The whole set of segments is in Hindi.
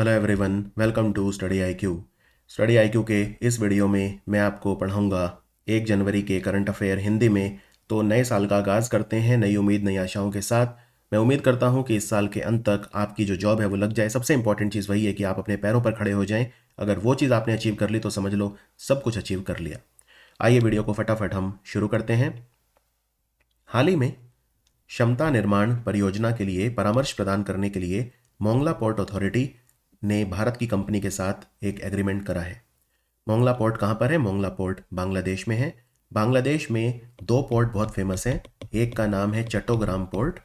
Hello everyone, welcome to study IQ. Study IQ के इस वीडियो में मैं आपको पढ़ाऊंगा 1 जनवरी के करंट अफेयर हिंदी में। तो नए साल का आगाज़ करते हैं नई उम्मीद नई आशाओं के साथ। मैं उम्मीद करता हूं कि इस साल के अंत तक आपकी जो जॉब है वो लग जाए। सबसे इंपॉर्टेंट चीज़ वही है कि आप अपने पैरों पर खड़े हो जाएं। अगर वो चीज़ आपने अचीव कर ली तो समझ लो सब कुछ अचीव कर लिया। आइए वीडियो को फटाफट हम शुरू करते हैं। हाल ही में क्षमता निर्माण परियोजना के लिए परामर्श प्रदान करने के लिए मोंगला पोर्ट अथॉरिटी ने भारत की कंपनी के साथ एक एग्रीमेंट करा है। मोंगला पोर्ट कहाँ पर है? मोंगला पोर्ट बांग्लादेश में है। बांग्लादेश में दो पोर्ट बहुत फेमस हैं। एक का नाम है चट्टोग्राम पोर्ट,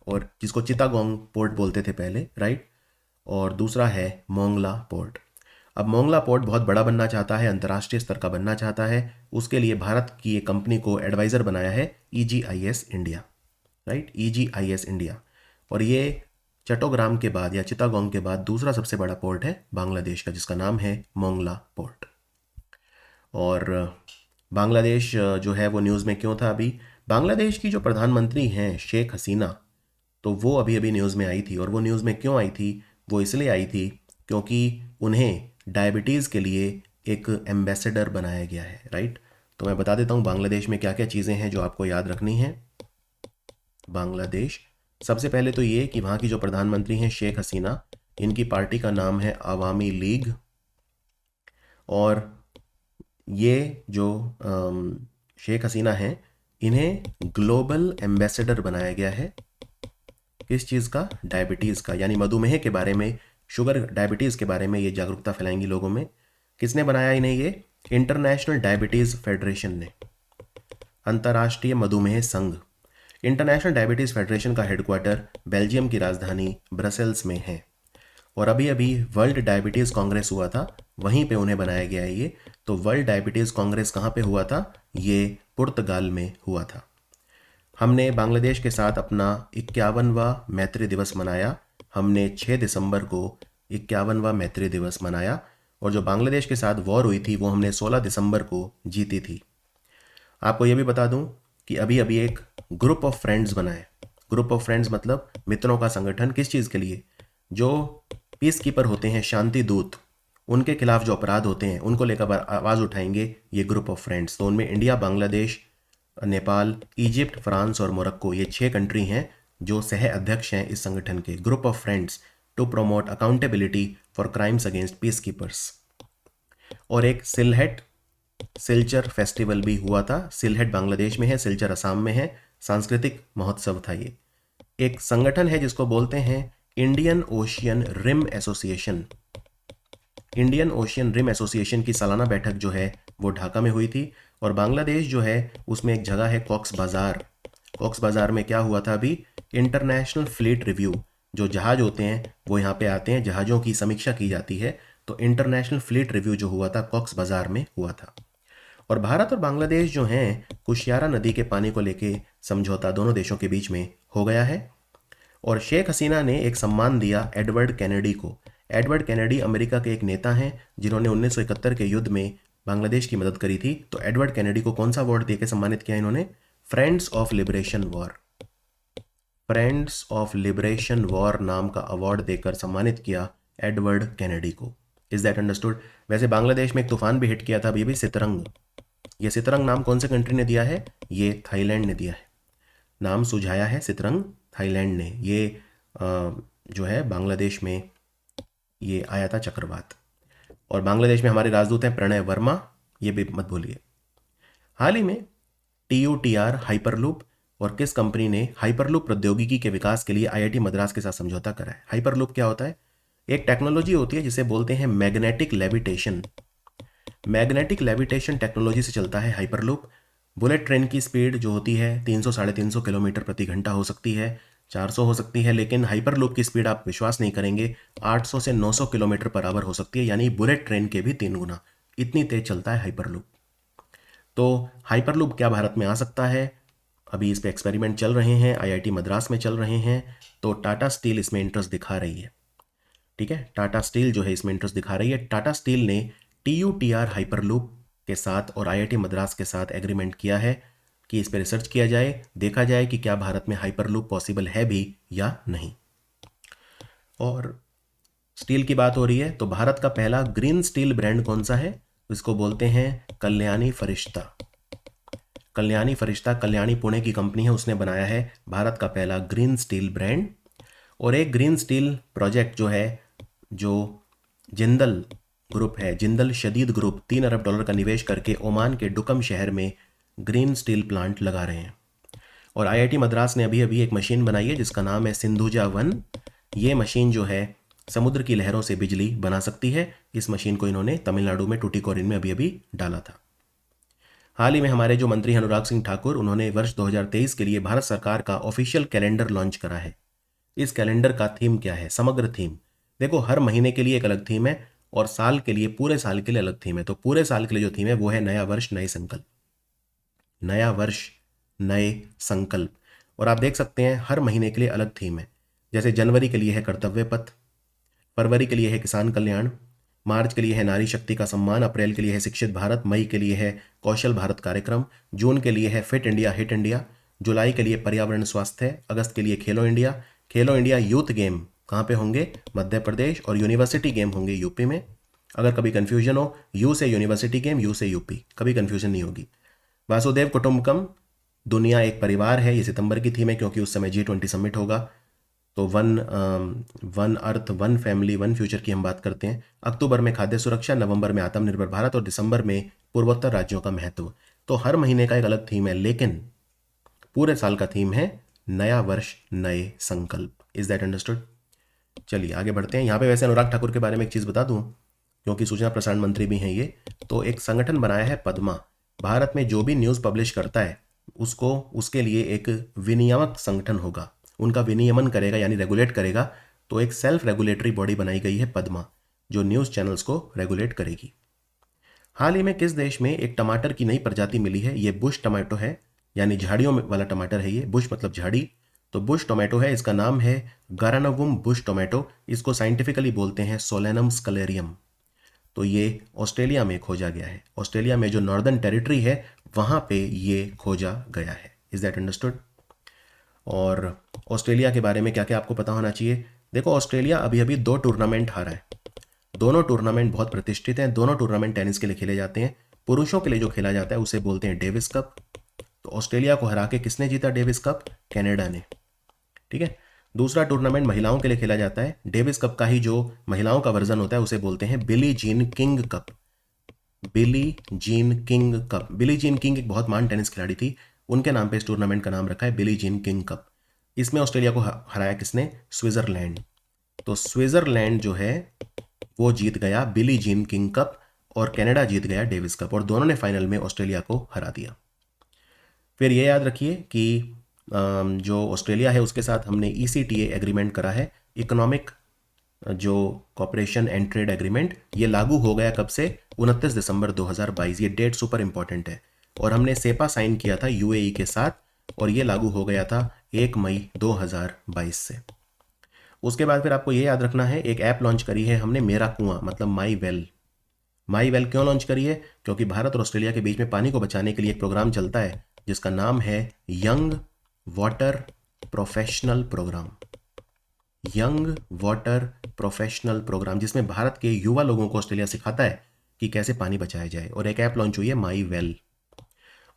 और जिसको चिटागोंग पोर्ट बोलते थे पहले, राइट। और दूसरा है मोंगला पोर्ट। अब मोंगला पोर्ट बहुत बड़ा बनना चाहता है, अंतर्राष्ट्रीय स्तर का बनना चाहता है। उसके लिए भारत की एक कंपनी को एडवाइज़र बनाया है EGIS India, right, EGIS India. और ये चट्टोग्राम के बाद या चिटागोंग के बाद दूसरा सबसे बड़ा पोर्ट है बांग्लादेश का, जिसका नाम है मोंगला पोर्ट। और बांग्लादेश जो है वो न्यूज़ में क्यों था अभी? बांग्लादेश की जो प्रधानमंत्री हैं शेख हसीना, तो वो अभी अभी न्यूज़ में आई थी। और वो न्यूज़ में क्यों आई थी? वो इसलिए आई थी क्योंकि उन्हें डायबिटीज़ के लिए एक एम्बेसडर बनाया गया है, राइट। तो मैं बता देता हूँ बांग्लादेश में क्या क्या चीज़ें हैं जो आपको याद रखनी है। बांग्लादेश, सबसे पहले तो ये कि वहाँ की जो प्रधानमंत्री हैं शेख हसीना, इनकी पार्टी का नाम है अवामी लीग। और ये जो शेख हसीना हैं, इन्हें ग्लोबल एम्बेसडर बनाया गया है। किस चीज़ का? डायबिटीज़ का, यानी मधुमेह के बारे में, शुगर डायबिटीज़ के बारे में ये जागरूकता फैलाएंगी लोगों में। किसने बनाया इन्हें? ये इंटरनेशनल डायबिटीज़ फेडरेशन ने, अंतर्राष्ट्रीय मधुमेह संघ। इंटरनेशनल डायबिटीज़ फेडरेशन का हेडक्वार्टर बेल्जियम की राजधानी ब्रसेल्स में है। और अभी अभी वर्ल्ड डायबिटीज़ कांग्रेस हुआ था, वहीं पे उन्हें बनाया गया है ये। तो वर्ल्ड डायबिटीज़ कांग्रेस कहाँ पे हुआ था? ये पुर्तगाल में हुआ था। हमने बांग्लादेश के साथ अपना 51वां मैत्री दिवस मनाया। हमने 6 दिसंबर को 51वां मैत्री दिवस मनाया। और जो बांग्लादेश के साथ वॉर हुई थी वो हमने 16 दिसंबर को जीती थी। आपको ये भी बता दूं कि अभी अभी एक ग्रुप ऑफ फ्रेंड्स बना है। ग्रुप ऑफ फ्रेंड्स मतलब मित्रों का संगठन। किस चीज़ के लिए? जो पीस कीपर होते हैं, शांति दूत, उनके खिलाफ जो अपराध होते हैं उनको लेकर आवाज़ उठाएंगे ये ग्रुप ऑफ फ्रेंड्स। तो उनमें India, Bangladesh, Nepal, Egypt, France और मोरक्को, ये 6 कंट्री हैं जो सह अध्यक्ष हैं इस संगठन के, group of friends to promote accountability for crimes against peace keepers. और एक सिलहेट सिलचर फेस्टिवल भी हुआ था। सिलहेट बांग्लादेश में है, सिलचर असम में है। सांस्कृतिक महोत्सव था ये। एक संगठन है जिसको बोलते हैं Indian Ocean Rim Association. Indian Ocean Rim Association की सालाना बैठक जो है वो ढाका में हुई थी। और बांग्लादेश जो है उसमें एक जगह है कॉक्स बाज़ार। कॉक्स बाज़ार में क्या हुआ था अभी? International fleet review. जो जहाज़ होते हैं वो यहाँ पे आते हैं, जहाज़ों की समीक्षा की जाती है। तो इंटरनेशनल फ्लीट रिव्यू जो हुआ था कॉक्स बाज़ार में हुआ था। और भारत और बांग्लादेश जो हैं, कुशियारा नदी के पानी को लेके समझौता दोनों देशों के बीच में हो गया है। और शेख हसीना ने एक सम्मान दिया एडवर्ड कैनेडी को। एडवर्ड कैनेडी अमेरिका के एक नेता हैं जिन्होंने 1971 के युद्ध में बांग्लादेश की मदद करी थी। तो एडवर्ड कैनेडी को कौन सा अवार्ड देकर सम्मानित किया इन्होंने? Friends of liberation war. Friends of liberation war नाम का अवार्ड देकर सम्मानित किया एडवर्ड कैनेडी को। Is that understood? वैसे बांग्लादेश में एक तूफान भी हिट किया था अभी भी, सितरंग। ये सितरंग नाम कौन से कंट्री ने दिया है? ये थाईलैंड ने दिया है। नाम सुझाया है सितरंग थाईलैंड ने। ये जो है बांग्लादेश में ये आया था चक्रवात। और बांग्लादेश में हमारे राजदूत हैं प्रणय वर्मा, ये भी मत भूलिए। हाल ही में TUTR हाइपरलूप और किस कंपनी ने हाइपरलूप प्रौद्योगिकी के विकास के लिए IIT मद्रास के साथ समझौता करा है। हाइपरलूप क्या होता है? एक टेक्नोलॉजी होती है जिसे बोलते हैं magnetic levitation. Magnetic levitation technology से चलता है हाइपरलूप। बुलेट ट्रेन की स्पीड जो होती है 300 साढ़े 300 किलोमीटर प्रति घंटा हो सकती है, 400 हो सकती है। लेकिन हाइपरलूप की स्पीड आप विश्वास नहीं करेंगे, 800 से 900 किलोमीटर पर आवर हो सकती है, यानी बुलेट ट्रेन के भी 3 गुना। इतनी तेज चलता है हाइपरलूप। तो हाइपरलूप क्या भारत में आ सकता है? अभी इस पे एक्सपेरिमेंट चल रहे हैं, IIT मद्रास में चल रहे हैं। तो टाटा स्टील इसमें इंटरेस्ट दिखा रही है। ठीक है, टाटा स्टील जो है इसमें इंटरेस्ट दिखा रही है। टाटा स्टील ने TUTR हाइपरलूप के साथ और IIT मद्रास के साथ एग्रीमेंट किया है कि इस पर रिसर्च किया जाए, देखा जाए कि क्या भारत में हाइपरलूप पॉसिबल है भी या नहीं। और स्टील की बात हो रही है तो भारत का पहला ग्रीन स्टील ब्रांड कौन सा है? इसको बोलते हैं कल्याणी फरिश्ता। कल्याणी फरिश्ता, कल्याणी पुणे की कंपनी है, उसने बनाया है भारत का पहला ग्रीन स्टील ब्रांड। और एक ग्रीन स्टील प्रोजेक्ट जो है, जो जिंदल ग्रुप है, जिंदल शदीद ग्रुप, $3 अरब का निवेश करके ओमान के डुकम शहर में ग्रीन स्टील प्लांट लगा रहे हैं। और आईआईटी मद्रास ने अभी अभी एक मशीन बनाई है जिसका नाम है सिंधुजा वन। ये मशीन जो है समुद्र की लहरों से बिजली बना सकती है। इस मशीन को इन्होंने तमिलनाडु में टुटीकोरिन में अभी अभी डाला था। हाल ही में हमारे जो मंत्री अनुराग सिंह ठाकुर, उन्होंने वर्ष 2023 के लिए भारत सरकार का ऑफिशियल कैलेंडर लॉन्च करा है। इस कैलेंडर का थीम क्या है? समग्र थीम। देखो, हर महीने के लिए एक अलग थीम है और साल के लिए, पूरे साल के लिए अलग थीम है। तो पूरे साल के लिए जो थीम है वो है नया वर्ष नए संकल्प। नया वर्ष नए संकल्प। और आप देख सकते हैं हर महीने के लिए अलग थीम है। जैसे जनवरी के लिए है कर्तव्य पथ, फरवरी के लिए है किसान कल्याण, मार्च के लिए है नारी शक्ति का सम्मान, अप्रैल के लिए है शिक्षित भारत, मई के लिए है कौशल भारत कार्यक्रम, जून के लिए है फिट इंडिया हिट इंडिया, जुलाई के लिए पर्यावरण स्वास्थ्य, अगस्त के लिए खेलो इंडिया। खेलो इंडिया यूथ गेम कहाँ पे होंगे? मध्य प्रदेश। और यूनिवर्सिटी गेम होंगे यूपी में। अगर कभी कंफ्यूजन हो, यू से यूनिवर्सिटी गेम, यू से यूपी, कभी कंफ्यूजन नहीं होगी। वासुदेव कुटुंबकम, दुनिया एक परिवार है, ये सितंबर की थीम है क्योंकि उस समय G20 समिट होगा। तो one earth one family one future की हम बात करते हैं। अक्टूबर में खाद्य सुरक्षा, नवंबर में आत्मनिर्भर भारत और दिसंबर में पूर्वोत्तर राज्यों का महत्व। तो हर महीने का एक अलग थीम है, लेकिन पूरे साल का थीम है नया वर्ष नए संकल्प। Is that understood? चलिए आगे बढ़ते हैं। यहाँ पे वैसे अनुराग ठाकुर के बारे में एक चीज़ बता दूँ, क्योंकि सूचना प्रसारण मंत्री भी हैं ये। तो एक संगठन बनाया है पद्मा। भारत में जो भी न्यूज़ पब्लिश करता है उसको, उसके लिए एक विनियामक संगठन होगा, उनका विनियमन करेगा यानी रेगुलेट करेगा। तो एक सेल्फ रेगुलेटरी बॉडी बनाई गई है पद्मा, जो न्यूज़ चैनल्स को रेगुलेट करेगी। हाल ही में किस देश में एक टमाटर की नई प्रजाति मिली है? ये बुश टमाटो है, यानी झाड़ियों वाला टमाटर है ये। बुश मतलब झाड़ी, तो बुश टोमेटो है। इसका नाम है गारानगुम बुश टोमेटो। इसको साइंटिफिकली बोलते हैं सोलेनम स्कलेरियम। तो ये ऑस्ट्रेलिया में खोजा गया है। ऑस्ट्रेलिया में जो नॉर्दर्न टेरिटरी है वहाँ पे ये खोजा गया है। Is that understood? और ऑस्ट्रेलिया के बारे में क्या क्या आपको पता होना चाहिए? देखो, ऑस्ट्रेलिया अभी अभी 2 टूर्नामेंट हारा है। दोनों टूर्नामेंट बहुत प्रतिष्ठित हैं। दोनों टूर्नामेंट टेनिस के लिए खेले जाते हैं। पुरुषों के लिए जो खेला जाता है उसे बोलते हैं डेविस कप। तो ऑस्ट्रेलिया को हरा के किसने जीता डेविस कप? कनाडा ने। ठीक है। दूसरा टूर्नामेंट महिलाओं के लिए खेला जाता है। डेविस कप का ही जो महिलाओं का वर्जन होता है उसे बोलते हैं Billie Jean King cup. Billie Jean King cup. Billie Jean King एक बहुत महान टेनिस खिलाड़ी थी, उनके नाम पे इस टूर्नामेंट का नाम रखा है बिली जीन किंग कप। इसमें ऑस्ट्रेलिया को हराया किसने? स्विट्जरलैंड। तो स्विट्जरलैंड जो है वो जीत गया बिली जीन किंग कप और कनाडा जीत गया डेविस कप, और दोनों ने फाइनल में ऑस्ट्रेलिया को हरा दिया। फिर ये याद रखिए कि जो ऑस्ट्रेलिया है उसके साथ हमने ECTA एग्रीमेंट करा है, इकोनॉमिक जो कॉपरेशन एंड ट्रेड एग्रीमेंट। ये लागू हो गया कब से? 29 दिसंबर 2022। ये डेट सुपर इंपॉर्टेंट है। और हमने सेपा साइन किया था UAE के साथ, और ये लागू हो गया था 1 मई 2022 से। उसके बाद फिर आपको ये याद रखना है, एक ऐप लॉन्च करी है हमने, मेरा कुआं मतलब माई वेल। माई वेल क्यों लॉन्च करी है? क्योंकि भारत और ऑस्ट्रेलिया के बीच में पानी को बचाने के लिए एक प्रोग्राम चलता है जिसका नाम है young water professional programme. Young water professional programme, जिसमें भारत के युवा लोगों को ऑस्ट्रेलिया सिखाता है कि कैसे पानी बचाया जाए। और एक ऐप लॉन्च हुई है माई वेल।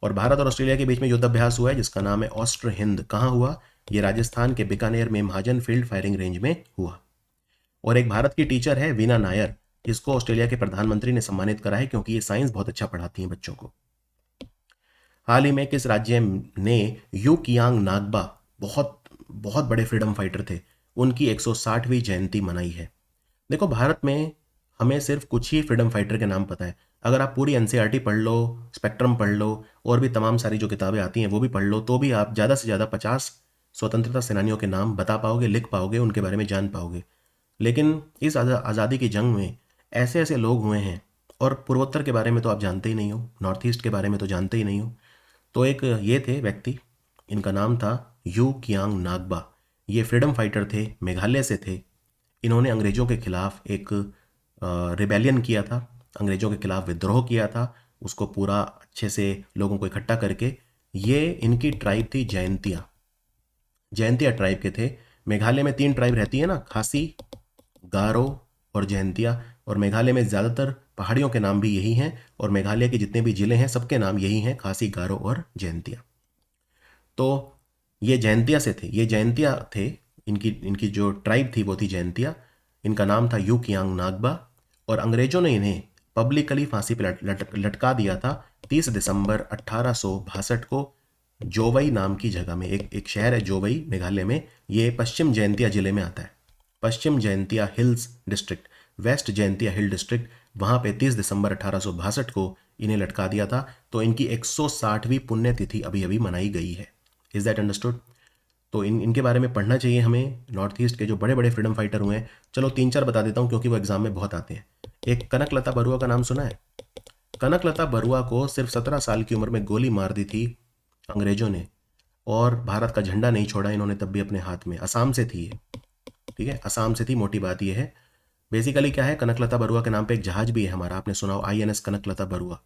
और भारत और ऑस्ट्रेलिया के बीच में युद्धाभ्यास हुआ है जिसका नाम है ऑस्ट्र हिंद। कहाँ हुआ? ये राजस्थान के बीकानेर में महाजन फील्ड फायरिंग रेंज में हुआ। और एक भारत की टीचर है वीना नायर, इसको ऑस्ट्रेलिया के प्रधानमंत्री ने सम्मानित करा है क्योंकि ये साइंस बहुत अच्छा पढ़ाती हैं बच्चों को। हाल ही में किस राज्य ने यू कियांग नागबा, बहुत बहुत बड़े फ्रीडम फाइटर थे, उनकी 160वीं जयंती मनाई है? देखो, भारत में हमें सिर्फ कुछ ही फ्रीडम फाइटर के नाम पता है। अगर आप पूरी NCERT पढ़ लो, स्पेक्ट्रम पढ़ लो, और भी तमाम सारी जो किताबें आती हैं वो भी पढ़ लो, तो भी आप ज़्यादा से ज़्यादा 50 स्वतंत्रता सेनानियों के नाम बता पाओगे, लिख पाओगे, उनके बारे में जान पाओगे। लेकिन इस आज़ादी की जंग में ऐसे ऐसे लोग हुए हैं, और पूर्वोत्तर के बारे में तो आप जानते ही नहीं हो, नॉर्थ ईस्ट के बारे में तो जानते ही नहीं हो। तो एक ये थे व्यक्ति, इनका नाम था यू कियांग नागबा। ये फ्रीडम फाइटर थे, मेघालय से थे। इन्होंने अंग्रेज़ों के खिलाफ एक रिबेलियन किया था, अंग्रेज़ों के खिलाफ विद्रोह किया था, उसको पूरा अच्छे से लोगों को इकट्ठा करके। ये इनकी ट्राइब थी जयंतिया। जयंतिया ट्राइब के थे। मेघालय में 3 ट्राइब रहती है ना, खासी, गारो और जयंतिया, और मेघालय में ज़्यादातर पहाड़ियों के नाम भी यही हैं, और मेघालय के जितने भी ज़िले हैं सबके नाम यही हैं, खासी, गारो और जयंतिया। तो ये जयंतिया से थे, ये जयंतिया थे, इनकी इनकी जो ट्राइब थी वो थी जयंतिया। इनका नाम था यूकियांग नागबा, और अंग्रेजों ने इन्हें पब्लिकली फांसी पर लटका दिया था 30 दिसंबर 1862 को जोवई नाम की जगह में। एक शहर है जोवई मेघालय में, ये पश्चिम जयंतिया जिले में आता है, पश्चिम Jaintia hills district, west Jaintia hill district, वहाँ पे 30 दिसंबर 1862 को इन्हें लटका दिया था। तो इनकी 160वीं पुण्यतिथि अभी अभी मनाई गई है। Is that understood? तो इनके बारे में पढ़ना चाहिए हमें, नॉर्थ ईस्ट के जो बड़े बड़े फ्रीडम फाइटर हुए हैं। चलो 3-4 बता देता हूँ क्योंकि वो एग्जाम में बहुत आते हैं। एक कनकलता बरुआ का नाम सुना है? कनकलता बरुआ को सिर्फ 17 साल की उम्र में गोली मार दी थी अंग्रेजों ने, और भारत का झंडा नहीं छोड़ा इन्होंने तब भी अपने हाथ में। असम से थी ये, ठीक है, असम से थी। मोटी बात ये है, बेसिकली क्या है, कनकलता बरुआ के नाम पे एक जहाज भी है हमारा, आपने सुना हो, INS Kanaklata Barua,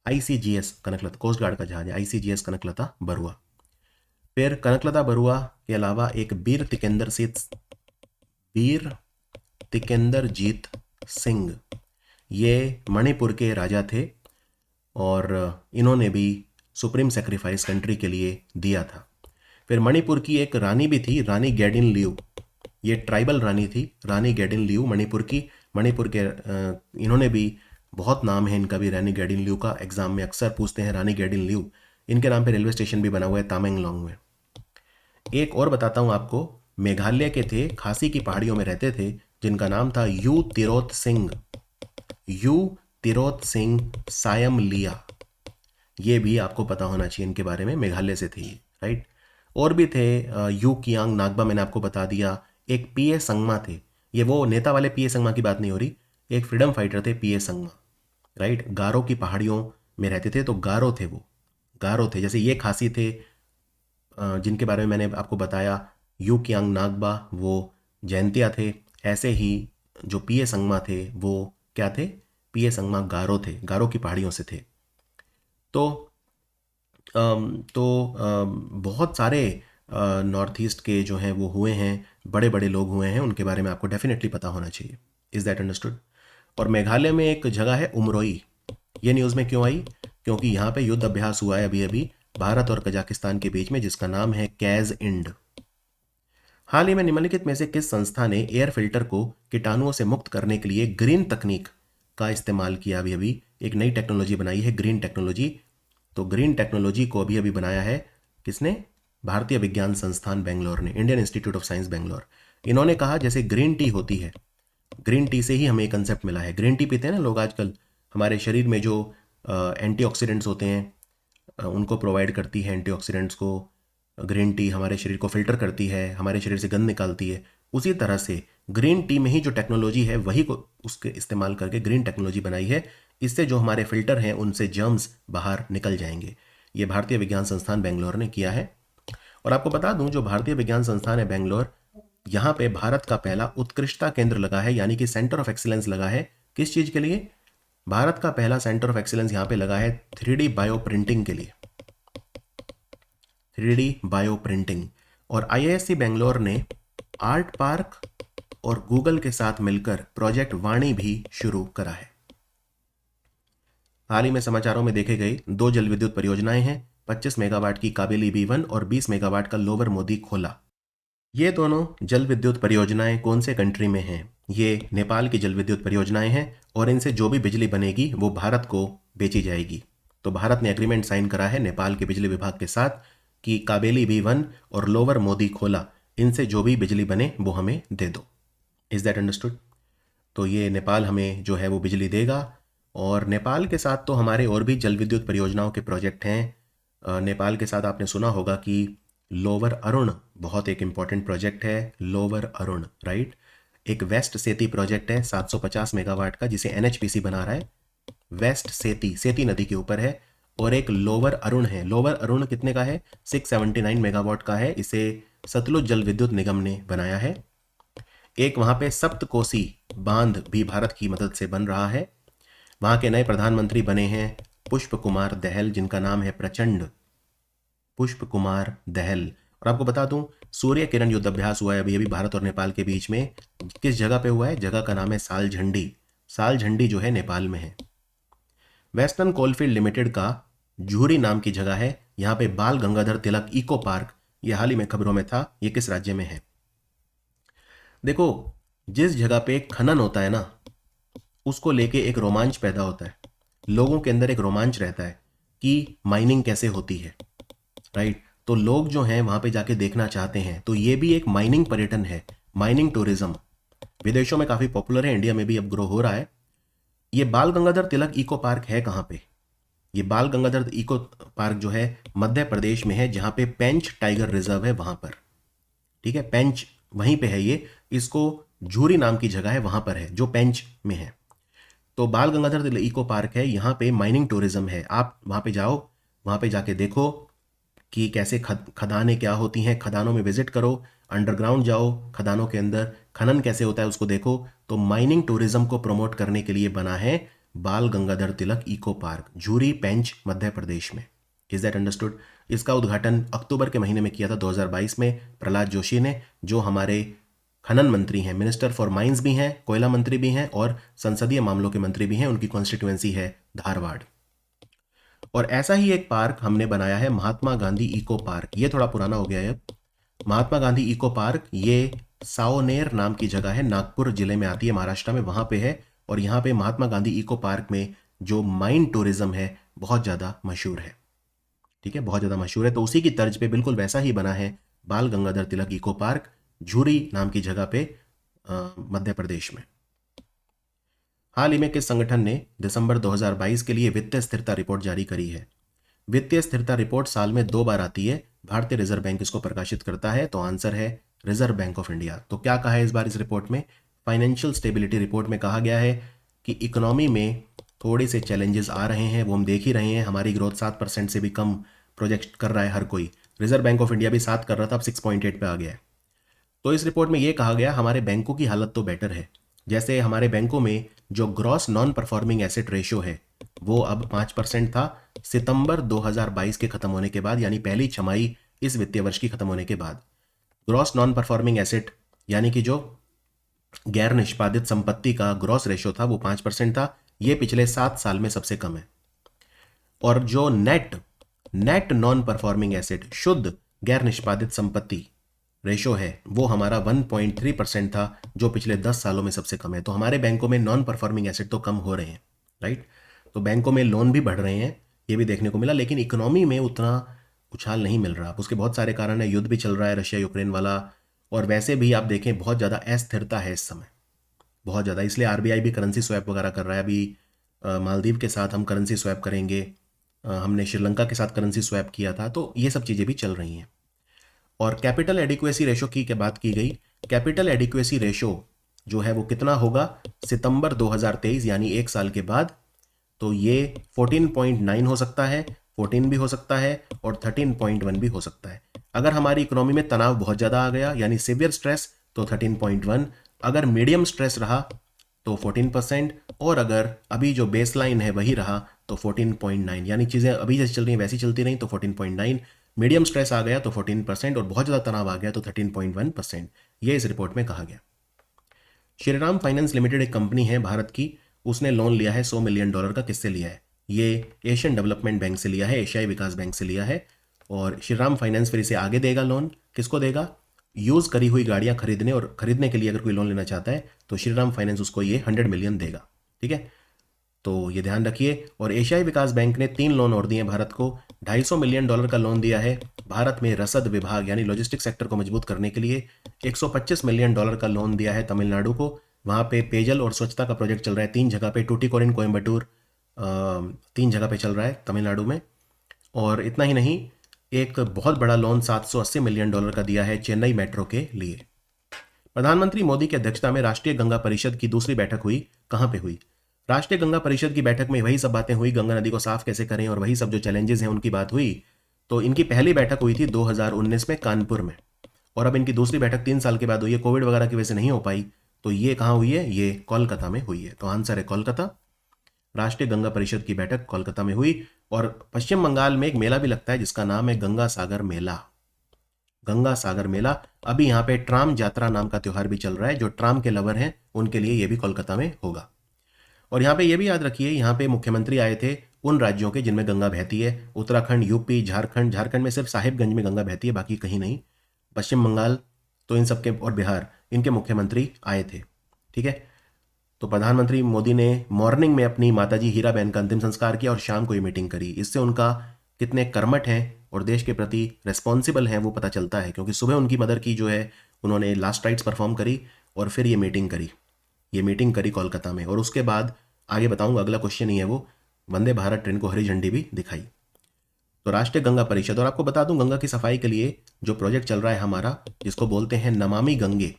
ICGS Kanaklata, coast guard का जहाज है, ICGS कनकलता बरुआ। फिर कनकलता बरुआ के अलावा एक वीर तिकेंद्रजीत सिंह, ये मणिपुर के राजा थे, और इन्होंने भी सुप्रीम सेक्रीफाइस कंट्री के लिए दिया था। फिर मणिपुर की एक रानी भी थी, रानी गैडिन लियू, ये ट्राइबल रानी थी, रानी गैडिन लियू मणिपुर की। मणिपुर के इन्होंने भी, बहुत नाम है इनका भी, रानी गैडिन लियू का, एग्जाम में अक्सर पूछते हैं रानी गैडिन लियू। इनके नाम पे रेलवे स्टेशन भी बना हुआ है तामेंगलोंग में। एक और बताता हूँ आपको, मेघालय के थे, खासी की पहाड़ियों में रहते थे, जिनका नाम था यू तिरोत सिंह सायम लिया। ये भी आपको पता होना चाहिए इनके बारे में, मेघालय से थे ये, राइट। और भी थे, यू कियांग नागबा मैंने आपको बता दिया। एक पीए संगमा थे, ये वो नेता वाले पीए संगमा की बात नहीं हो रही, एक फ्रीडम फाइटर थे पीए संगमा, राइट। गारो की पहाड़ियों में रहते थे, तो गारो थे वो, गारो थे। जैसे ये खासी थे जिनके बारे में मैंने आपको बताया, यू कियांग नागबा वो जयंतिया थे। ऐसे ही जो पीए संगमा थे वो क्या थे, पीए संगमा गारो थे, गारो की पहाड़ियों से थे। तो बहुत सारे नॉर्थ ईस्ट के जो हैं वो हुए हैं, बड़े बड़े लोग हुए हैं, उनके बारे में आपको डेफिनेटली पता होना चाहिए। Is that understood? और मेघालय में एक जगह है उमरोई, ये न्यूज़ में क्यों आई? क्योंकि यहाँ पे युद्ध अभ्यास हुआ है अभी अभी भारत और कजाकिस्तान के बीच में, जिसका नाम है कैज इंड। हाल ही में निम्नलिखित में से किस संस्था ने एयर फिल्टर को कीटाणुओं से मुक्त करने के लिए ग्रीन तकनीक का इस्तेमाल किया? अभी अभी एक नई टेक्नोलॉजी बनाई है, ग्रीन टेक्नोलॉजी। तो ग्रीन टेक्नोलॉजी को अभी अभी बनाया है किसने? भारतीय विज्ञान संस्थान बेंगलोर ने, Indian institute of science Bangalore. इन्होंने कहा जैसे ग्रीन टी होती है, ग्रीन टी से ही हमें एक कंसेप्ट मिला है। ग्रीन टी पीते हैं ना लोग आजकल, हमारे शरीर में जो एंटीऑक्सीडेंट्स होते हैं उनको प्रोवाइड करती है, एंटीऑक्सीडेंट्स को ग्रीन टी हमारे शरीर को फिल्टर करती है, हमारे शरीर से गंद निकालती है। उसी तरह से ग्रीन टी में ही जो टेक्नोलॉजी है वही को उसके इस्तेमाल करके ग्रीन टेक्नोलॉजी बनाई है। इससे जो हमारे फिल्टर हैं उनसे जर्म्स बाहर निकल जाएंगे। ये भारतीय विज्ञान संस्थान बेंगलोर ने किया है। और आपको बता दूं, जो भारतीय विज्ञान संस्थान है बेंगलोर, यहाँ पे भारत का पहला उत्कृष्टता केंद्र लगा है, यानी कि सेंटर ऑफ एक्सीलेंस लगा है। किस चीज़ के लिए? भारत का पहला सेंटर ऑफ एक्सीलेंस यहाँ पे लगा है 3D बायो प्रिंटिंग के लिए, 3D बायो प्रिंटिंग। और IISc बेंगलोर ने आर्ट पार्क और गूगल के साथ मिलकर प्रोजेक्ट वाणी भी शुरू करा है। हाल ही में समाचारों में देखे गए 2 जल विद्युत परियोजनाएं हैं, 25 मेगावाट की काबेली B1 और 20 मेगावाट का लोअर मोदी खोला। ये दोनों जल विद्युत परियोजनाएं कौन से कंट्री में हैं? ये नेपाल की जल विद्युत परियोजनाएं हैं, और इनसे जो भी बिजली बनेगी वो भारत को बेची जाएगी। तो भारत ने एग्रीमेंट साइन करा है नेपाल के बिजली विभाग के साथ कि काबेली B1 और लोअर मोदी खोला, इनसे जो भी बिजली बने वो हमें दे दो। Is that understood? तो ये नेपाल हमें जो है वो बिजली देगा। और नेपाल के साथ तो हमारे और भी जल विद्युत परियोजनाओं के प्रोजेक्ट हैं। नेपाल के साथ आपने सुना होगा कि लोअर अरुण बहुत एक इम्पॉर्टेंट प्रोजेक्ट है, लोअर अरुण, राइट। एक वेस्ट सेती प्रोजेक्ट है 750 मेगावाट का, जिसे NHPC बना रहा है, वेस्ट सेती, सेती नदी के ऊपर है। और एक लोअर अरुण है, लोअर अरुण कितने का है? 679 मेगावाट का है, इसे सतलुज जल विद्युत निगम ने बनाया है। एक वहाँ पे सप्तकोसी बांध भी भारत की मदद से बन रहा है। वहाँ के नए प्रधानमंत्री बने हैं पुष्प कुमार दहल, जिनका नाम है प्रचंड, पुष्प कुमार दहल। और आपको बता दूं, सूर्य किरण युद्ध अभ्यास हुआ है अभी अभी भारत और नेपाल के बीच में। किस जगह पे हुआ है? जगह का नाम है सालझंडी। सालझंडी जो है नेपाल में है। वेस्टर्न कोलफील्ड लिमिटेड का झूरी नाम की जगह है, यहाँ पे बाल गंगाधर तिलक इको पार्क, ये हाल ही में खबरों में था। ये किस राज्य में है? देखो, जिस जगह पे खनन होता है ना, उसको लेके एक रोमांच पैदा होता है, लोगों के अंदर एक रोमांच रहता है कि माइनिंग कैसे होती है, राइट? तो लोग जो हैं वहां पे जाके देखना चाहते हैं। तो ये भी एक माइनिंग पर्यटन है, माइनिंग टूरिज्म। विदेशों में काफी पॉपुलर है, इंडिया में भी अब ग्रो हो रहा है। ये बाल गंगाधर तिलक इको पार्क है कहाँ पे? ये बाल गंगाधर इको पार्क जो है मध्य प्रदेश में है, जहां पे पेंच टाइगर रिजर्व है वहां पर। ठीक है, पेंच वहीं पे है ये। इसको झूरी नाम की जगह है वहां पर है, जो पेंच में है। तो बाल गंगाधर तिलक इको पार्क है, यहाँ पे माइनिंग टूरिज्म है। आप वहां पे जाओ, वहां पे जाके देखो कि कैसे खदानें क्या होती हैं, खदानों में विजिट करो, अंडरग्राउंड जाओ, खदानों के अंदर खनन कैसे होता है उसको देखो। तो माइनिंग टूरिज्म को प्रमोट करने के लिए बना है बाल गंगाधर तिलक इको पार्क, झूरी पेंच मध्य प्रदेश में। Is that understood? इसका उद्घाटन अक्टूबर के महीने में किया था 2022 में प्रहलाद जोशी ने, जो हमारे खनन मंत्री हैं, मिनिस्टर फॉर माइंस भी हैं, कोयला मंत्री भी हैं और संसदीय मामलों के मंत्री भी हैं। उनकी कॉन्स्टिट्यूएंसी है धारवाड़। और ऐसा ही एक पार्क हमने बनाया है, महात्मा गांधी इको पार्क। ये थोड़ा पुराना हो गया है अब। महात्मा गांधी इको पार्क ये साओनेर नाम की जगह है, नागपुर जिले में आती है, महाराष्ट्र में, वहां पे है। और यहाँ पे महात्मा गांधी इको पार्क में जो माइन टूरिज्म है बहुत ज़्यादा मशहूर है। ठीक है, बहुत ज़्यादा मशहूर है। तो उसी की तर्ज पे बिल्कुल वैसा ही बना है बाल गंगाधर तिलक इको पार्क, झूरी नाम की जगह पे मध्य प्रदेश में। हाल ही में किस संगठन ने दिसंबर 2022 के लिए वित्तीय स्थिरता रिपोर्ट जारी करी है? वित्तीय स्थिरता रिपोर्ट साल में 2 बार आती है, भारतीय रिजर्व बैंक इसको प्रकाशित करता है। तो आंसर है रिजर्व बैंक ऑफ इंडिया। तो क्या कहा है इस बार इस रिपोर्ट में? फाइनेंशियल स्टेबिलिटी रिपोर्ट में कहा गया है कि इकोनॉमी में थोड़े से चैलेंजेस आ रहे हैं, वो हम देख ही रहे हैं। हमारी ग्रोथ 7% से भी कम प्रोजेक्ट कर रहा है हर कोई। रिजर्व बैंक ऑफ इंडिया भी 7 कर रहा था, अब 6.8 पे आ गया है। तो इस रिपोर्ट में ये कहा गया हमारे बैंकों की हालत तो बेटर है। जैसे हमारे बैंकों में जो gross non performing asset ratio है वो अब 5% था सितंबर 2022 के खत्म होने के बाद, यानी पहली छमाही इस वित्तीय वर्ष की खत्म होने के बाद। ग्रॉस नॉन परफॉर्मिंग एसेट यानी कि जो गैर निष्पादित संपत्ति का ग्रॉस रेशो था वो 5% था। ये पिछले 7 साल में सबसे कम है। और जो नेट नॉन परफॉर्मिंग एसेट, शुद्ध गैर निष्पादित संपत्ति रेशो है, वो हमारा 1.3% था, जो पिछले 10 सालों में सबसे कम है। तो हमारे बैंकों में नॉन परफॉर्मिंग एसेट तो कम हो रहे हैं, राइट? तो बैंकों में लोन भी बढ़ रहे हैं, ये भी देखने को मिला, लेकिन इकोनॉमी में उतना उछाल नहीं मिल रहा। उसके बहुत सारे कारण है, युद्ध भी चल रहा है रशिया यूक्रेन वाला, और वैसे भी आप देखें बहुत ज़्यादा अस्थिरता है इस समय, बहुत ज़्यादा। इसलिए आरबीआई भी करेंसी स्वैप वगैरह कर रहा है। अभी मालदीव के साथ हम करेंसी स्वैप करेंगे, हमने श्रीलंका के साथ करेंसी स्वैप किया था। तो ये सब चीज़ें भी चल रही हैं। और कैपिटल एडिक्वेसी रेशो की क्या बात की गई? कैपिटल एडिक्वेसी रेशो जो है वो कितना होगा सितंबर 2023, यानी 1 साल के बाद? तो ये 14.9 हो सकता है, 14 भी हो सकता है और 13.1 भी हो सकता है। अगर हमारी इकोनॉमी में तनाव बहुत ज़्यादा आ गया यानी सिवियर स्ट्रेस तो 13.1, अगर मीडियम स्ट्रेस रहा तो 14%, और अगर अभी जो बेसलाइन है वही रहा तो 14.9, यानी चीज़ें अभी जैसे चल रही हैं वैसी चलती रही तो 14.9, मीडियम स्ट्रेस आ गया तो 14% और बहुत ज़्यादा तनाव आ गया तो 13.1%। ये इस रिपोर्ट में कहा गया। श्रीराम फाइनेंस लिमिटेड एक कंपनी है भारत की, उसने लोन लिया है $100 मिलियन का। किससे लिया है? ये एशियन डेवलपमेंट बैंक से लिया है, एशियाई विकास बैंक से लिया है। और श्रीराम फाइनेंस फिर इसे आगे देगा लोन। किसको देगा? यूज़ करी हुई गाड़ियाँ खरीदने, और खरीदने के लिए अगर कोई लोन लेना चाहता है तो श्रीराम फाइनेंस उसको ये 100 मिलियन देगा। ठीक है, तो ये ध्यान रखिए। और एशियाई विकास बैंक ने 3 लोन और दिए भारत को। $250 मिलियन का लोन दिया है भारत में रसद विभाग यानी लॉजिस्टिक सेक्टर को मजबूत करने के लिए। $125 मिलियन का लोन दिया है तमिलनाडु को, वहाँ पे पेयजल और स्वच्छता का प्रोजेक्ट चल रहा है 3 जगह पे, टूटीकोरिन, कोयम्बटूर, 3 जगह पे चल रहा है तमिलनाडु में। और इतना ही नहीं, एक बहुत बड़ा लोन $780 मिलियन का दिया है चेन्नई मेट्रो के लिए। प्रधानमंत्री मोदी की अध्यक्षता में राष्ट्रीय गंगा परिषद की दूसरी बैठक हुई। कहाँ पे हुई? राष्ट्रीय गंगा परिषद की बैठक में वही सब बातें हुई, गंगा नदी को साफ कैसे करें और वही सब जो चैलेंजेस हैं उनकी बात हुई। तो इनकी पहली बैठक हुई थी 2019 में कानपुर में, और अब इनकी दूसरी बैठक 3 साल के बाद हुई है। कोविड वगैरह की वजह से नहीं हो पाई, तो ये कहाँ हुई है? ये कोलकाता में हुई है। तो आंसर है कोलकाता। राष्ट्रीय गंगा परिषद की बैठक कोलकाता में हुई। और पश्चिम बंगाल में एक मेला भी लगता है जिसका नाम है गंगा सागर मेला। गंगा सागर मेला। अभी यहाँ पे ट्राम यात्रा नाम का त्यौहार भी चल रहा है, जो ट्राम के लवर हैं उनके लिए ये भी कोलकाता में होगा। और यहाँ पे ये भी याद रखिए, यहाँ पे मुख्यमंत्री आए थे उन राज्यों के जिनमें गंगा बहती है, उत्तराखंड, यूपी, झारखंड। झारखंड में सिर्फ साहिबगंज में गंगा बहती है, बाकी कहीं नहीं। पश्चिम बंगाल, तो इन सबके, और बिहार, इनके मुख्यमंत्री आए थे। ठीक है। तो प्रधानमंत्री मोदी ने मॉर्निंग में अपनी माताजी हीराबेन का अंतिम संस्कार किया और शाम को ये मीटिंग करी। इससे उनका कितने कर्मठ हैं और देश के प्रति रेस्पॉन्सिबल हैं वो पता चलता है, क्योंकि सुबह उनकी मदर की जो है उन्होंने लास्ट राइट्स परफॉर्म करी और फिर ये मीटिंग करी। ये मीटिंग करी कोलकाता में, और उसके बाद आगे बताऊंगा, अगला क्वेश्चन ही है वो, वंदे भारत ट्रेन को हरी झंडी भी दिखाई। तो राष्ट्रीय गंगा परिषद, और आपको बता दूं गंगा की सफाई के लिए जो प्रोजेक्ट चल रहा है हमारा, जिसको बोलते हैं नमामि गंगे।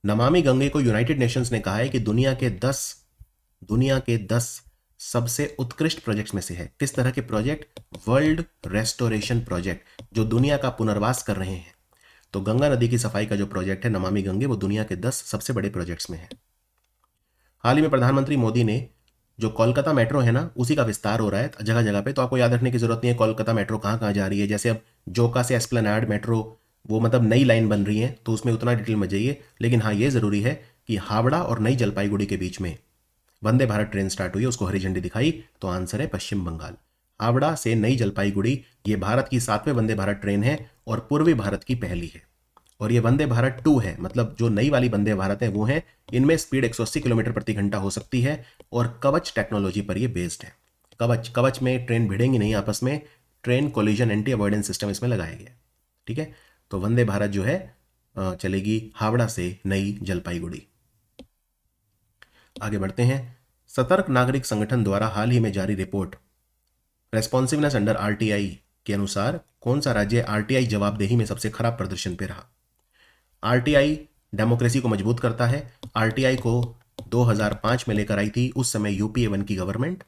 नमामि गंगे को यूनाइटेड नेशंस ने कहा है कि दुनिया के 10 सबसे उत्कृष्ट प्रोजेक्ट्स में से है। किस तरह के प्रोजेक्ट? वर्ल्ड रेस्टोरेशन प्रोजेक्ट, जो दुनिया का पुनर्वास कर रहे हैं। तो गंगा नदी की सफाई का जो प्रोजेक्ट है नमामि गंगे, वो दुनिया के 10 सबसे बड़े प्रोजेक्ट्स में है। हाल ही में प्रधानमंत्री मोदी ने जो कोलकाता मेट्रो है ना, उसी का विस्तार हो रहा है जगह जगह पे। तो आपको याद रखने की जरूरत नहीं है कोलकाता मेट्रो कहाँ कहाँ जा रही है। जैसे अब जोका से एस्प्लेनाड मेट्रो, वो मतलब नई लाइन बन रही है, तो उसमें उतना डिटेल में जाइए। लेकिन हाँ, ये जरूरी है कि हावड़ा और नई जलपाईगुड़ी के बीच में वंदे भारत ट्रेन स्टार्ट हुई है, उसको हरी झंडी दिखाई। तो आंसर है पश्चिम बंगाल। हावड़ा से नई जलपाईगुड़ी ये भारत की 7वें वंदे भारत ट्रेन है और पूर्वी भारत की पहली है। और ये वंदे भारत 2 है, मतलब जो नई वाली वंदे भारत है वो है। इनमें स्पीड 180 किलोमीटर प्रति घंटा हो सकती है और कवच टेक्नोलॉजी पर ये बेस्ड है। कवच में ट्रेन भिड़ेंगी नहीं आपस में, train collision anti avoidance system इसमें लगाया गया है। ठीक है। तो वंदे भारत जो है चलेगी हावड़ा से नई जलपाईगुड़ी। आगे बढ़ते हैं। सतर्क नागरिक संगठन द्वारा हाल ही में जारी रिपोर्ट रेस्पॉन्सिवनेस अंडर आरटीआई के अनुसार कौन सा राज्य आरटीआई जवाबदेही में सबसे खराब प्रदर्शन पे रहा? आरटीआई डेमोक्रेसी को मजबूत करता है। आरटीआई को 2005 में लेकर आई थी उस समय यूपीए 1 की गवर्नमेंट।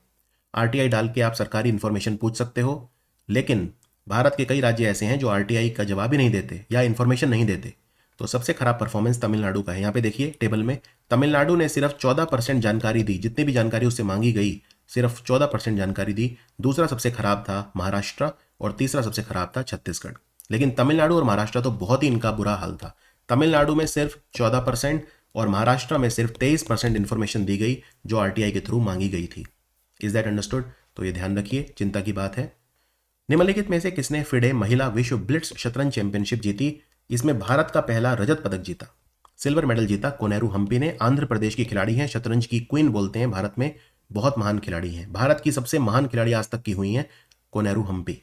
आरटीआई डाल के आप सरकारी इंफॉर्मेशन पूछ सकते हो, लेकिन भारत के कई राज्य ऐसे हैं जो आरटीआई का जवाब ही नहीं देते या इंफॉर्मेशन नहीं देते। तो सबसे खराब परफॉर्मेंस तमिलनाडु का है। यहाँ पे देखिए टेबल में, तमिलनाडु ने सिर्फ 14% जानकारी दी, जितनी भी जानकारी उससे मांगी गई सिर्फ 14% जानकारी दी। दूसरा सबसे खराब था महाराष्ट्र और तीसरा सबसे खराब था छत्तीसगढ़। लेकिन तमिलनाडु और महाराष्ट्र तो बहुत ही इनका बुरा हाल था। तमिलनाडु में सिर्फ 14% और महाराष्ट्र में सिर्फ 23% इंफॉर्मेशन दी गई जो आरटीआई के थ्रू मांगी गई थी। Is that understood? तो ये ध्यान रखिए, चिंता की बात है। निम्नलिखित में से किसने फिडे महिला विश्व ब्लिट्स शतरंज चैंपियनशिप जीती? इसमें भारत का पहला रजत पदक जीता, सिल्वर मेडल जीता कोनेरू हम्पी ने। आंध्र प्रदेश की खिलाड़ी हैं, शतरंज की क्वीन बोलते हैं भारत में, बहुत महान खिलाड़ी हैं। भारत की सबसे महान खिलाड़ी आज तक की हुई हैं कोनेरू हम्पी।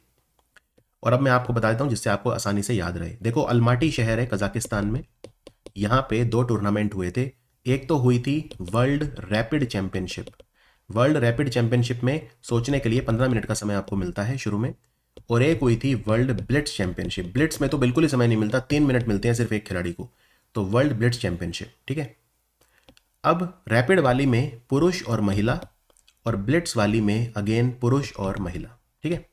और अब मैं आपको बता देता हूं जिससे आपको आसानी से याद रहे। देखो, अल्माटी शहर है कजाकिस्तान में, यहाँ पे 2 टूर्नामेंट हुए थे। एक तो हुई थी world rapid championship. World rapid championship में सोचने के लिए 15 मिनट का समय आपको मिलता है शुरू में। और एक हुई थी वर्ल्ड ब्लिट्स चैंपियनशिप। ब्लिट्स में तो बिल्कुल ही समय नहीं मिलता, 3 मिनट मिलते हैं सिर्फ एक खिलाड़ी को। तो वर्ल्ड ब्लिट्स चैंपियनशिप। ठीक है। अब रैपिड वाली में पुरुष और महिला, और ब्लिट्स वाली में अगेन पुरुष और महिला। ठीक है।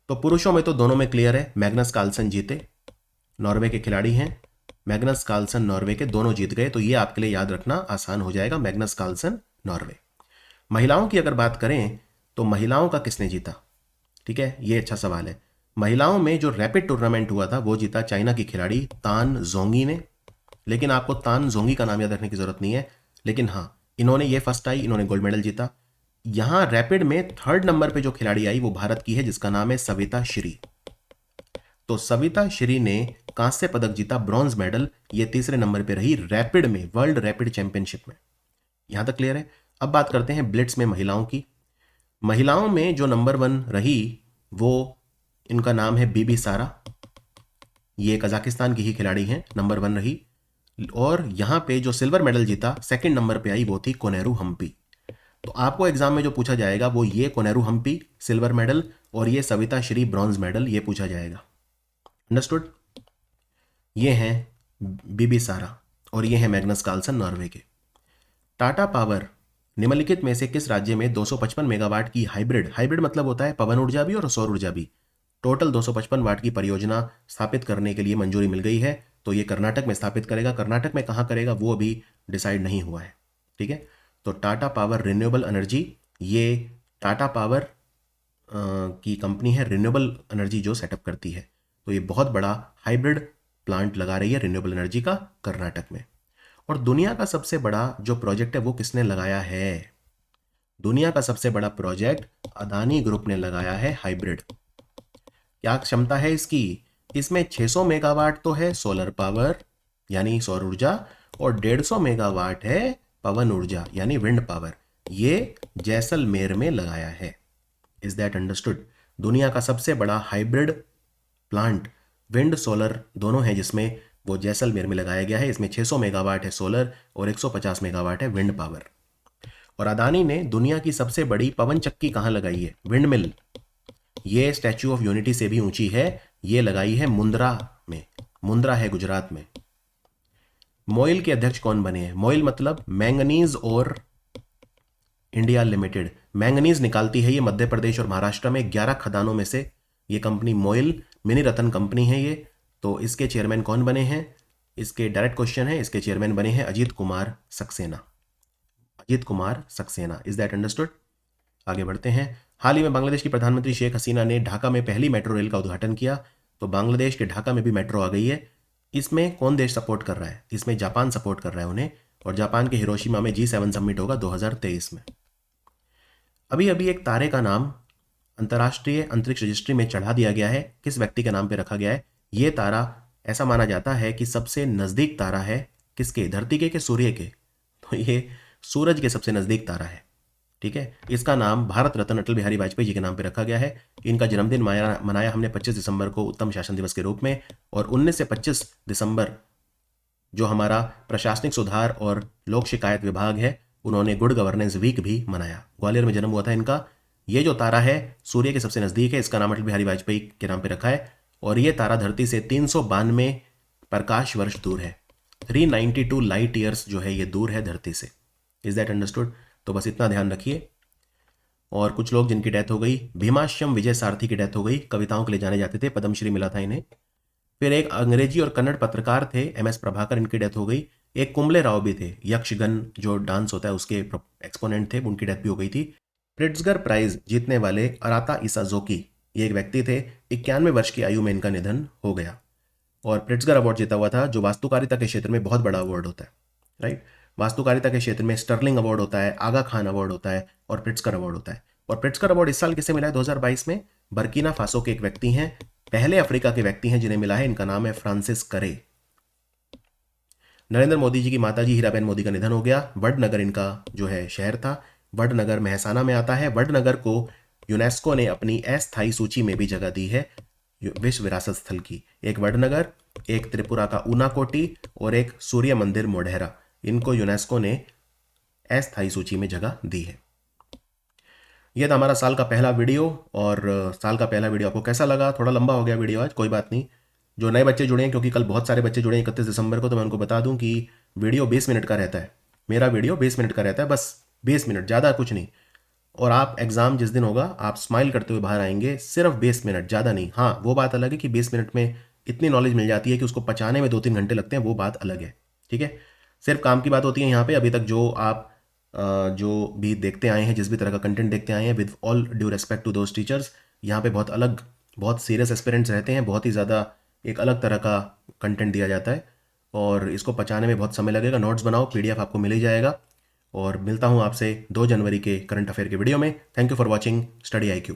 तो पुरुषों में तो दोनों में क्लियर है, मैग्नस कार्लसन जीते, नॉर्वे के खिलाड़ी हैं। मैग्नस कार्लसन नॉर्वे के, दोनों जीत गए। तो ये आपके लिए याद रखना आसान हो जाएगा, मैग्नस कार्लसन नॉर्वे। महिलाओं की अगर बात करें तो महिलाओं का किसने जीता? ठीक है, ये अच्छा सवाल है। महिलाओं में जो रैपिड टूर्नामेंट हुआ था वो जीता चाइना की खिलाड़ी तान जोंगी ने। लेकिन आपको तान जोंगी का नाम याद रखने की जरूरत नहीं है, लेकिन हाँ, इन्होंने ये फर्स्ट आई, इन्होंने गोल्ड मेडल जीता। यहां रैपिड में 3rd नंबर पे जो खिलाड़ी आई वो भारत की है, जिसका नाम है सविता श्री। तो सविता श्री ने कांस्य पदक जीता, ब्रॉन्ज मेडल। ये 3रे नंबर पे रही रैपिड में, वर्ल्ड रैपिड चैंपियनशिप में। यहां तक क्लियर है? अब बात करते हैं ब्लिट्स में महिलाओं की। महिलाओं में जो नंबर 1 रही वो, इनका नाम है बीबी सारा। ये कजाकिस्तान की ही खिलाड़ी हैं, नंबर 1 रही। और यहां पे जो सिल्वर मेडल जीता 2nd नंबर पे आई वो थी कोनेरू हम्पी। तो आपको एग्जाम में जो पूछा जाएगा वो ये कोनेरू हम्पी सिल्वर मेडल और ये सविता श्री ब्रॉन्ज मेडल, ये पूछा जाएगा। अंडरस्टूड? ये हैं बीबी सारा और ये हैं मैग्नस कार्लसन नॉर्वे के। टाटा पावर निम्नलिखित में से किस राज्य में 255 मेगावाट की हाइब्रिड मतलब होता है पवन ऊर्जा भी और सौर ऊर्जा भी, टोटल 255 वाट की परियोजना स्थापित करने के लिए मंजूरी मिल गई है? तो ये कर्नाटक में स्थापित करेगा। कर्नाटक में कहाँ करेगा वो अभी डिसाइड नहीं हुआ है। ठीक है। तो टाटा पावर रिन्यूएबल एनर्जी, ये टाटा पावर की कंपनी है, रिन्यूएबल एनर्जी जो सेटअप करती है। तो ये बहुत बड़ा हाइब्रिड प्लांट लगा रही है रिन्यूएबल एनर्जी का कर्नाटक में। और दुनिया का सबसे बड़ा जो प्रोजेक्ट है वो किसने लगाया है? दुनिया का सबसे बड़ा प्रोजेक्ट अदानी ग्रुप ने लगाया है, हाइब्रिड। क्या क्षमता है इसकी? इसमें 600 मेगावाट तो है सोलर पावर यानी सौर ऊर्जा, और 150 मेगावाट है पवन ऊर्जा यानी विंड पावर। ये जैसलमेर में लगाया है। Is that understood? दुनिया का सबसे बड़ा हाइब्रिड प्लांट विंड सोलर दोनों है जिसमें वो जैसलमेर में लगाया गया है। इसमें 600 मेगावाट है सोलर और 150 मेगावाट है विंड पावर। और अदानी ने दुनिया की सबसे बड़ी पवन चक्की कहाँ लगाई है? Wind mill. ये स्टैच्यू ऑफ यूनिटी से भी ऊंची है। ये लगाई है मुंद्रा में। मुंद्रा है गुजरात में। मोइल के अध्यक्ष कौन बने हैं? मोइल मतलब मैंगनीज और इंडिया लिमिटेड। मैंगनीज निकालती है ये मध्य प्रदेश और महाराष्ट्र में 11 खदानों में से। ये कंपनी मोइल मिनी रतन कंपनी है ये। तो इसके चेयरमैन कौन बने हैं? इसके डायरेक्ट क्वेश्चन है। इसके चेयरमैन बने हैं Ajit Kumar Saxena. Ajit Kumar Saxena. Is that understood? आगे बढ़ते हैं। हाल ही में बांग्लादेश की प्रधानमंत्री शेख हसीना ने ढाका में पहली मेट्रो रेल का उद्घाटन किया। तो बांग्लादेश के ढाका में भी मेट्रो आ गई है। इसमें कौन देश सपोर्ट कर रहा है? इसमें जापान सपोर्ट कर रहा है उन्हें। और जापान के हिरोशिमा में G7 समिट होगा 2023 में। अभी अभी एक तारे का नाम अंतर्राष्ट्रीय अंतरिक्ष रजिस्ट्री में चढ़ा दिया गया है। किस व्यक्ति के नाम पे रखा गया है? ये तारा ऐसा माना जाता है कि सबसे नज़दीक तारा है। किसके? धरती के सूर्य के? तो ये सूरज के सबसे नज़दीक तारा है। ठीक है। इसका नाम भारत रत्न अटल बिहारी वाजपेयी जी के नाम पे रखा गया है। इनका जन्मदिन मनाया हमने 25 दिसंबर को उत्तम शासन दिवस के रूप में। और 19 से 25 दिसंबर जो हमारा प्रशासनिक सुधार और लोक शिकायत विभाग है उन्होंने गुड गवर्नेंस वीक भी मनाया। ग्वालियर में जन्म हुआ था इनका। ये जो तारा है सूर्य के सबसे नज़दीक है। इसका नाम अटल बिहारी वाजपेयी के नाम पे रखा है। और ये तारा धरती से 392 प्रकाश वर्ष दूर है। 392 लाइट ईयर्स जो है ये दूर है धरती से। Is that understood? तो बस इतना ध्यान रखिए। और कुछ लोग जिनकी डेथ हो गई, भीमाश्यम विजय सारथी की डेथ हो गई। कविताओं के लिए जाने जाते थे, पद्मश्री मिला था इन्हें। फिर एक अंग्रेजी और कन्नड़ पत्रकार थे MS प्रभाकर, इनकी डेथ हो गई। एक कुंबले राव भी थे, यक्षगन जो डांस होता है उसके एक्सपोनेंट थे, उनकी डेथ भी हो गई थी। प्रिट्जगर प्राइज जीतने वाले अराता इसाजोकी ये एक व्यक्ति थे। 91 वर्ष की आयु में इनका निधन हो गया। और प्रिट्जगर अवार्ड जीता हुआ था जो वास्तुकारिता के क्षेत्र में बहुत बड़ा अवार्ड होता है, राइट। वास्तुकारिता के क्षेत्र में स्टर्लिंग अवार्ड होता है, आगा खान अवार्ड होता है और प्रिट्जकर अवार्ड होता है। और प्रिट्जकर अवार्ड इस साल किसे मिला है? 2022 में बर्किना फासो के एक व्यक्ति हैं, पहले अफ्रीका के व्यक्ति हैं जिन्हें मिला है। इनका नाम है फ्रांसिस करे। नरेंद्र मोदी जी की माताजी हीराबेन मोदी का निधन हो गया। वडनगर इनका जो है शहर था। वडनगर मेहसाना में आता है। वडनगर को यूनेस्को ने अपनी अस्थायी सूची में भी जगह दी है विश्व विरासत स्थल की। एक वडनगर, एक त्रिपुरा का ऊनाकोटी और एक सूर्य मंदिर मोढेरा, इनको यूनेस्को ने अस्थायी सूची में जगह दी है। यह था हमारा साल का पहला वीडियो। और साल का पहला वीडियो आपको कैसा लगा? थोड़ा लंबा हो गया वीडियो आज, कोई बात नहीं। जो नए बच्चे जुड़े हैं, क्योंकि कल बहुत सारे बच्चे जुड़े हैं 31 दिसंबर को, तो मैं उनको बता दूं कि वीडियो 20 मिनट का रहता है। मेरा वीडियो 20 मिनट का रहता है, बस 20 मिनट, ज़्यादा कुछ नहीं। और आप एग्ज़ाम जिस दिन होगा आप स्माइल करते हुए बाहर आएंगे, सिर्फ 20 मिनट, ज़्यादा नहीं। हाँ, वो बात अलग है कि 20 मिनट में इतनी नॉलेज मिल जाती है कि उसको पचाने में 2-3 घंटे लगते हैं, वो बात अलग है। ठीक है। सिर्फ काम की बात होती है यहाँ पे। अभी तक जो आप जो भी देखते आए हैं, जिस भी तरह का कंटेंट देखते आए हैं, with all due respect to those teachers, यहाँ पे बहुत अलग, बहुत सीरियस एस्पिरेंट्स रहते हैं। बहुत ही ज़्यादा एक अलग तरह का कंटेंट दिया जाता है और इसको पचाने में बहुत समय लगेगा। नोट्स बनाओ, PDF आपको मिल ही जाएगा। और मिलता हूँ आपसे 2 जनवरी के करंट अफेयर के वीडियो में। Thank you for watching study IQ।